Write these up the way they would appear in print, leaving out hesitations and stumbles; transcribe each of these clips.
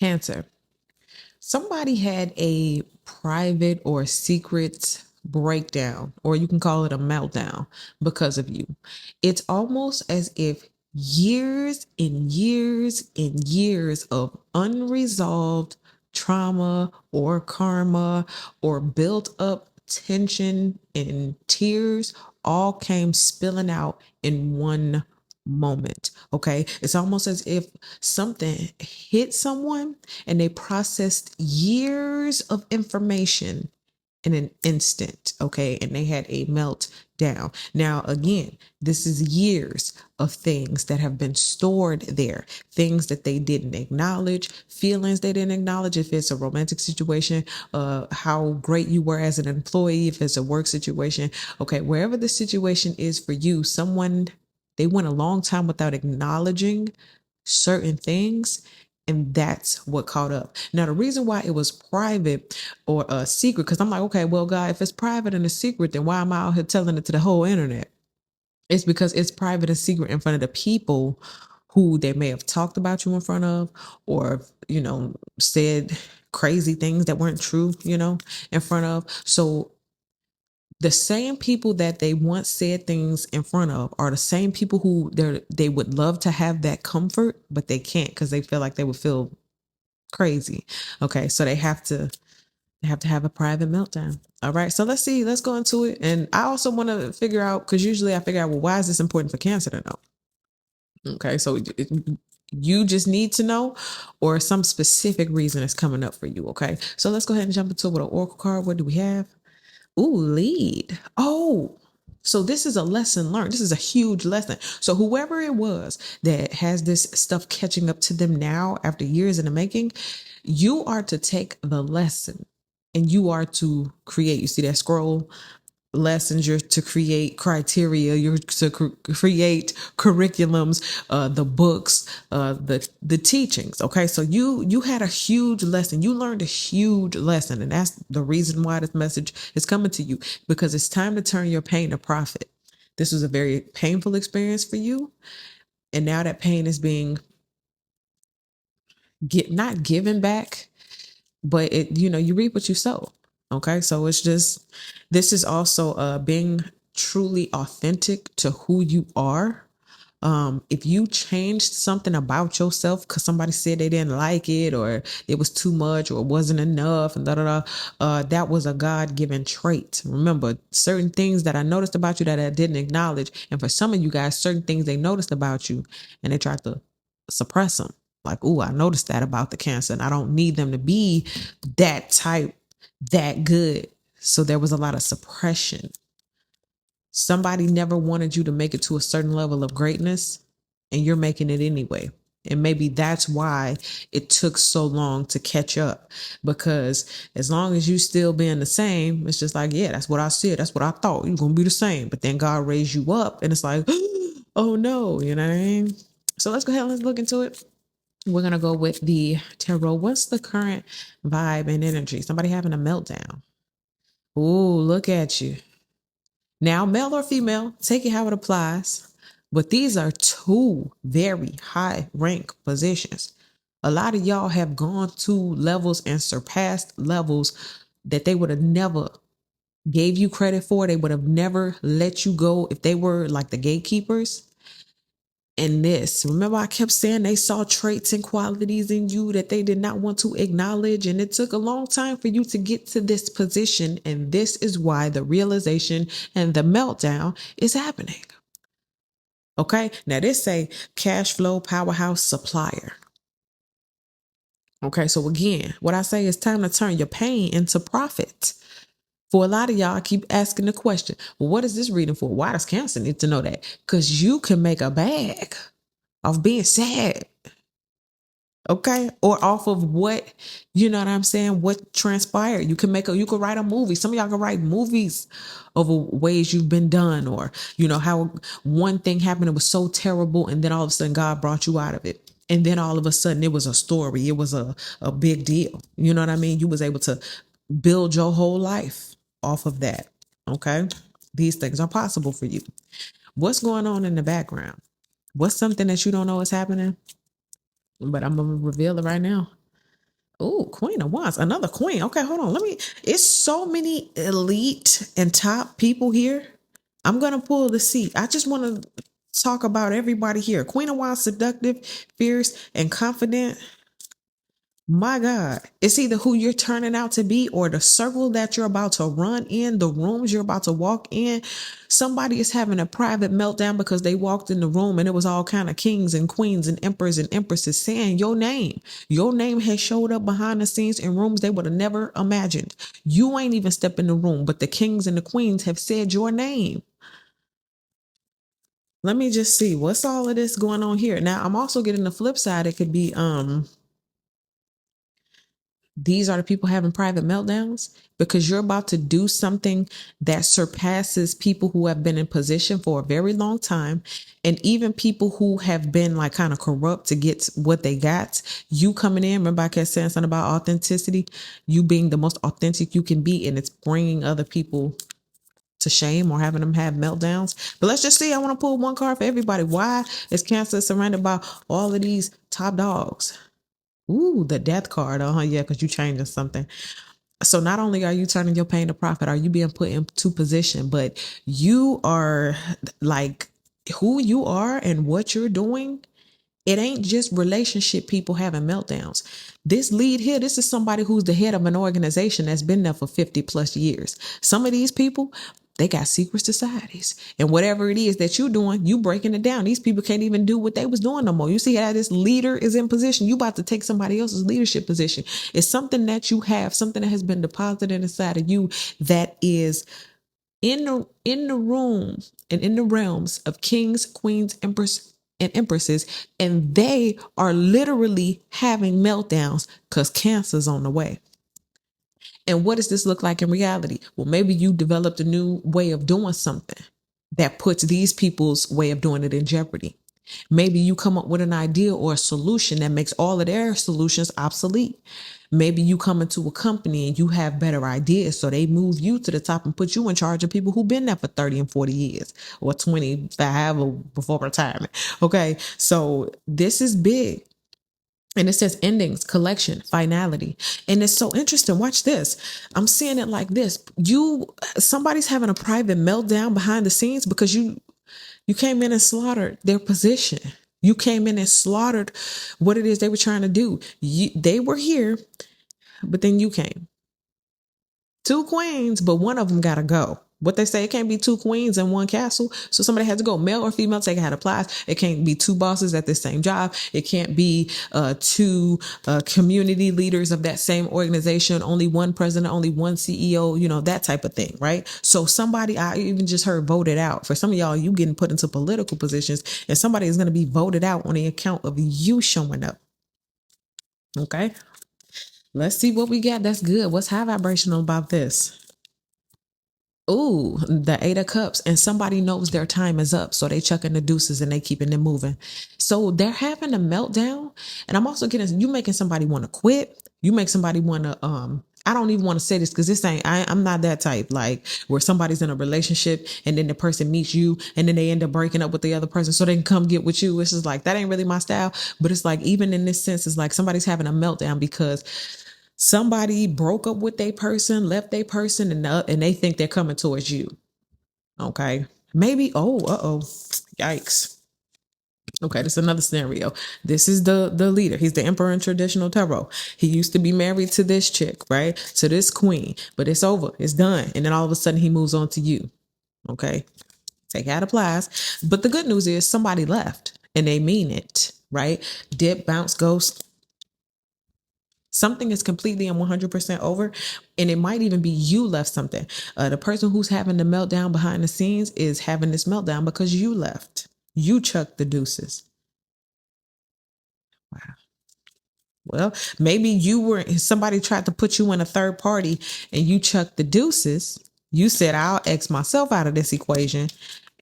Cancer. Somebody had a private or secret breakdown, or you can call it a meltdown because of you. It's almost as if years and years and years of unresolved trauma or karma or built up tension and tears all came spilling out in one moment. Okay. It's almost as if something hit someone and they processed years of information in an instant, okay? And they had a meltdown. Now, again, this is years of things that have been stored there, things that they didn't acknowledge, feelings they didn't acknowledge. If it's a romantic situation, how great you were as an employee, if it's a work situation, okay, wherever the situation is for you, someone, they went a long time without acknowledging certain things, and that's what caught up. Now, the reason why it was private or a secret, because I'm like, okay, well, God, if it's private and a secret, then why am I out here telling it to the whole internet? It's because it's private and secret in front of the people who they may have talked about you in front of, or, said crazy things that weren't true, in front of. So the same people that they once said things in front of are the same people who they would love to have that comfort, but they can't because they feel like they would feel crazy. Okay, so they have to have a private meltdown. All right, so let's see, let's go into it. And I also want to figure out, because usually I figure out, well, why is this important for Cancer to know? Okay, so you just need to know, or some specific reason is coming up for you. Okay, so let's go ahead and jump into it with an oracle card. What do we have? Ooh, lead. Oh, so this is a lesson learned. This is a huge lesson. So whoever it was that has this stuff catching up to them now after years in the making, you are to take the lesson and you are to create. You see that scroll? Lessons, you're to create criteria, you're to create curriculums, the books, the teachings. Okay, so you had a huge lesson, you learned a huge lesson, and that's the reason why this message is coming to you, because it's time to turn your pain to profit. This was a very painful experience for you, and now that pain is being not given back, but you reap what you sow. Okay, so it's just, this is also being truly authentic to who you are. If you changed something about yourself because somebody said they didn't like it, or it was too much, or it wasn't enough, and that was a God-given trait. Remember, certain things that I noticed about you that I didn't acknowledge, and for some of you guys, certain things they noticed about you and they tried to suppress them. Like, oh, I noticed that about the Cancer, and I don't need them to be that type, that good. So there was a lot of suppression. Somebody never wanted you to make it to a certain level of greatness, and you're making it anyway. And maybe that's why it took so long to catch up, because as long as you still being the same, it's just like, yeah, that's what I said. That's what I thought. You're going to be the same. But then God raised you up and it's like, oh no, you know what I mean? So let's go ahead and let's look into it. We're going to go with the tarot. What's the current vibe and energy? Somebody having a meltdown. Ooh, look at you. Now, male or female, take it how it applies. But these are two very high rank positions. A lot of y'all have gone to levels and surpassed levels that they would have never gave you credit for. They would have never let you go if they were like the gatekeepers. And this, remember, I kept saying they saw traits and qualities in you that they did not want to acknowledge. And it took a long time for you to get to this position. And this is why the realization and the meltdown is happening. Okay. Now this say cash flow powerhouse supplier. Okay. So again, what I say is time to turn your pain into profit. For a lot of y'all, I keep asking the question, well, what is this reading for? Why does Cancer need to know that? Because you can make a bag of being sad. Okay. Or off of what, you know what I'm saying? What transpired. You can write a movie. Some of y'all can write movies of ways you've been done, or, how one thing happened. It was so terrible. And then all of a sudden God brought you out of it. And then all of a sudden it was a story. It was a big deal. You know what I mean? You was able to build your whole life off of that. Okay. These things are possible for you. What's going on in the background? What's something that you don't know is happening? But I'm going to reveal it right now. Oh, Queen of Wands, another queen. Okay, hold on. It's so many elite and top people here. I'm going to pull the seat. I just want to talk about everybody here. Queen of Wands, seductive, fierce, and confident. My God, it's either who you're turning out to be or the circle that you're about to run in, the rooms you're about to walk in. Somebody is having a private meltdown because they walked in the room and it was all kind of kings and queens and emperors and empresses saying your name. Your name has showed up behind the scenes in rooms they would have never imagined. You ain't even stepped in the room, but the kings and the queens have said your name. Let me just see what's all of this going on here. Now, I'm also getting the flip side. It could be these are the people having private meltdowns because you're about to do something that surpasses people who have been in position for a very long time. And even people who have been like kind of corrupt to get what they got. You coming in, remember I kept saying something about authenticity, you being the most authentic you can be, and it's bringing other people to shame or having them have meltdowns. But let's just see. I want to pull one card for everybody. Why is Cancer surrounded by all of these top dogs? Ooh, the death card. Yeah, because you changing something. So not only are you turning your pain to profit, are you being put into position, but you are like who you are and what you're doing. It ain't just relationship people having meltdowns. This lead here, this is somebody who's the head of an organization that's been there for 50 plus years. Some of these people, they got secret societies. And whatever it is that you're doing, you breaking it down. These people can't even do what they was doing no more. You see how this leader is in position. You about to take somebody else's leadership position. It's something that you have, something that has been deposited inside of you that is in the room and in the realms of kings, queens, empress, and empresses, and they are literally having meltdowns because cancer's on the way. And what does this look like in reality? Well, maybe you developed a new way of doing something that puts these people's way of doing it in jeopardy. Maybe you come up with an idea or a solution that makes all of their solutions obsolete. Maybe you come into a company and you have better ideas, so they move you to the top and put you in charge of people who've been there for 30 and 40 years or 25 or before retirement. Okay, so this is big. And it says endings, collection, finality. And it's so interesting. Watch this. I'm seeing it like this. Somebody's having a private meltdown behind the scenes because you came in and slaughtered their position. You came in and slaughtered what it is they were trying to do. They were here, but then you came. Two queens, but one of them got to go. What they say, it can't be two queens in one castle. So somebody had to go, male or female, take how it applies. It can't be two bosses at the same job. It can't be two community leaders of that same organization, only one president, only one CEO, that type of thing, right? So somebody, I even just heard voted out. For some of y'all, you getting put into political positions and somebody is going to be voted out on the account of you showing up. Okay. Let's see what we got. That's good. What's high vibrational about this? Ooh, the Eight of Cups, and somebody knows their time is up, so they chucking the deuces and they keeping it moving. So they're having a meltdown, and I'm also getting you making somebody want to quit. You make somebody want to I don't even want to say this because I'm not that type, like where somebody's in a relationship and then the person meets you and then they end up breaking up with the other person so they can come get with you. It's just like, that ain't really my style. But it's like, even in this sense, it's like somebody's having a meltdown because somebody broke up with a person, left a person, and they think they're coming towards you. Okay. Maybe, yikes. Okay, this is another scenario. This is the leader. He's the emperor in traditional tarot. He used to be married to this chick, right? To this queen, but it's over. It's done. And then all of a sudden he moves on to you. Okay. Take how it applies. But the good news is somebody left and they mean it, right? Dip, bounce, ghost. Something is completely and 100% over, and it might even be you left something. The person who's having the meltdown behind the scenes is having this meltdown because you left. You chucked the deuces. Wow. Well, maybe somebody tried to put you in a third party and you chucked the deuces. You said, I'll X myself out of this equation.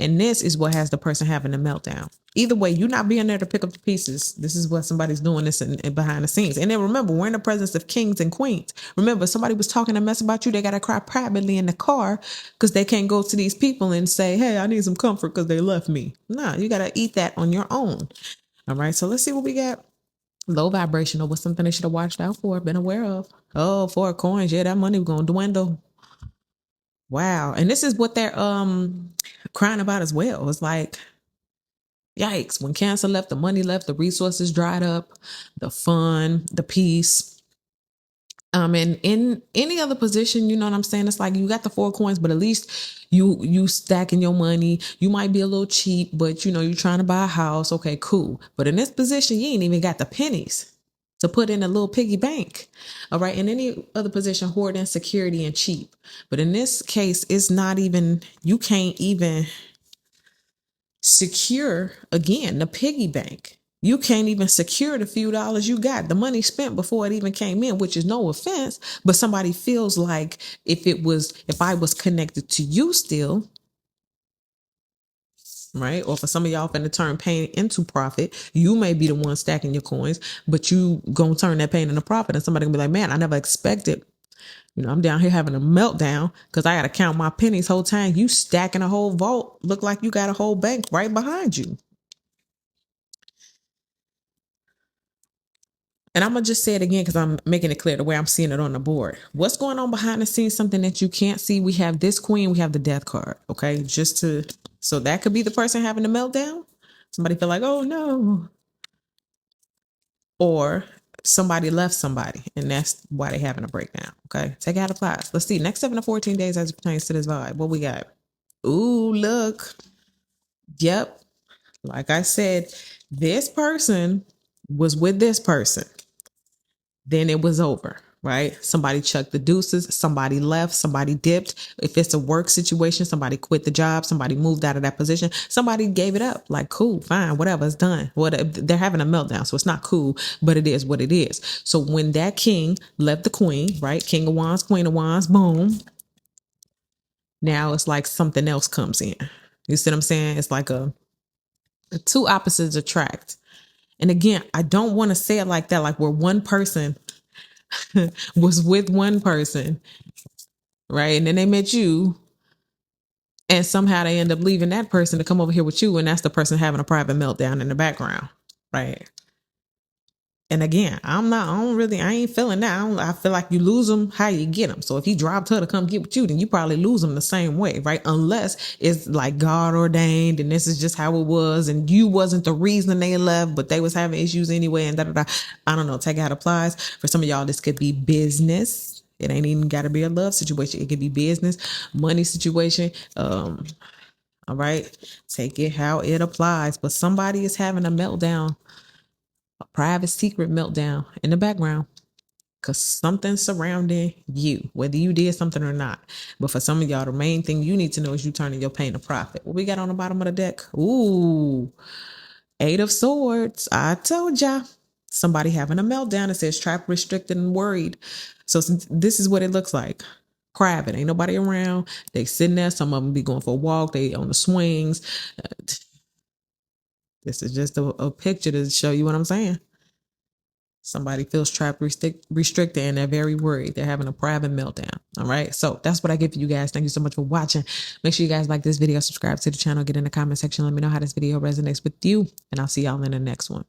And this is what has the person having a meltdown. Either way, you're not being there to pick up the pieces. This is what somebody's doing this in behind the scenes. And then remember, we're in the presence of kings and queens. Remember, somebody was talking a mess about you. They got to cry privately in the car because they can't go to these people and say, hey, I need some comfort because they left me. No, you got to eat that on your own. All right. So let's see what we got Low vibrational was something they should have watched out for, been aware of. Oh, 4 coins. Yeah, that money was going to dwindle. Wow. And this is what they're crying about as well. It's like, yikes, when Cancer left, the money left, the resources dried up, the fun, the peace. And in any other position, you know what I'm saying? It's like you got the 4 coins, but at least you stacking your money. You might be a little cheap, but you know, you're trying to buy a house. Okay, cool. But in this position, you ain't even got the pennies to put in a little piggy bank. All right. In any other position, hoarding, security, and cheap. But in this case, it's not even, you can't even secure again the piggy bank. You can't even secure the few dollars you got, the money spent before it even came in, which is no offense, but somebody feels like if I was connected to you still, right? Or for some of y'all finna turn pain into profit, you may be the one stacking your coins, but you gonna turn that pain into profit, and somebody gonna be like, man, I never expected. You know, I'm down here having a meltdown because I got to count my pennies whole time. You stacking a whole vault. Look like you got a whole bank right behind you. And I'm going to just say it again because I'm making it clear the way I'm seeing it on the board. What's going on behind the scenes, something that you can't see. We have this queen, we have the death card. Okay. So that could be the person having the meltdown. Somebody feel like, oh no. Or somebody left somebody and that's why they're having a breakdown. Okay. Take out applies. Let's see. Next 7 to 14 days as it pertains to this vibe. What we got? Ooh, look. Yep. Like I said, this person was with this person. Then it was over, right? Somebody chucked the deuces, somebody left, somebody dipped. If it's a work situation, somebody quit the job, somebody moved out of that position, somebody gave it up. Like, cool, fine, whatever, it's done. They're having a meltdown, so it's not cool, but it is what it is. So when that king left the queen, right? King of Wands, Queen of Wands, boom. Now it's like something else comes in. You see what I'm saying? It's like a two opposites attract. And again, I don't want to say it like that, like where one person was with one person, right? And then they met you, and somehow they end up leaving that person to come over here with you, and that's the person having a private meltdown in the background, right? And again, I ain't feeling that. I feel like you lose them how you get them. So if he dropped her to come get with you, then you probably lose them the same way, right? Unless it's like God ordained and this is just how it was and you wasn't the reason they left, but they was having issues anyway and da-da-da. I don't know. Take it how it applies. For some of y'all, this could be business. It ain't even got to be a love situation. It could be business, money situation. All right. Take it how it applies. But somebody is having a meltdown, a private secret meltdown in the background because something's surrounding you, whether you did something or not. But for some of y'all, the main thing you need to know is you turning your pain to profit. What we got on the bottom of the deck? Ooh, 8 of Swords. I told ya. Somebody having a meltdown. It says trapped, restricted, and worried. So this is what it looks like. Private. Ain't nobody around. They sitting there. Some of them be going for a walk. They on the swings. This is just a picture to show you what I'm saying. Somebody feels trapped, restricted, and they're very worried. They're having a private meltdown. All right. So that's what I give for you guys. Thank you so much for watching. Make sure you guys like this video, subscribe to the channel, get in the comment section. Let me know how this video resonates with you. And I'll see y'all in the next one.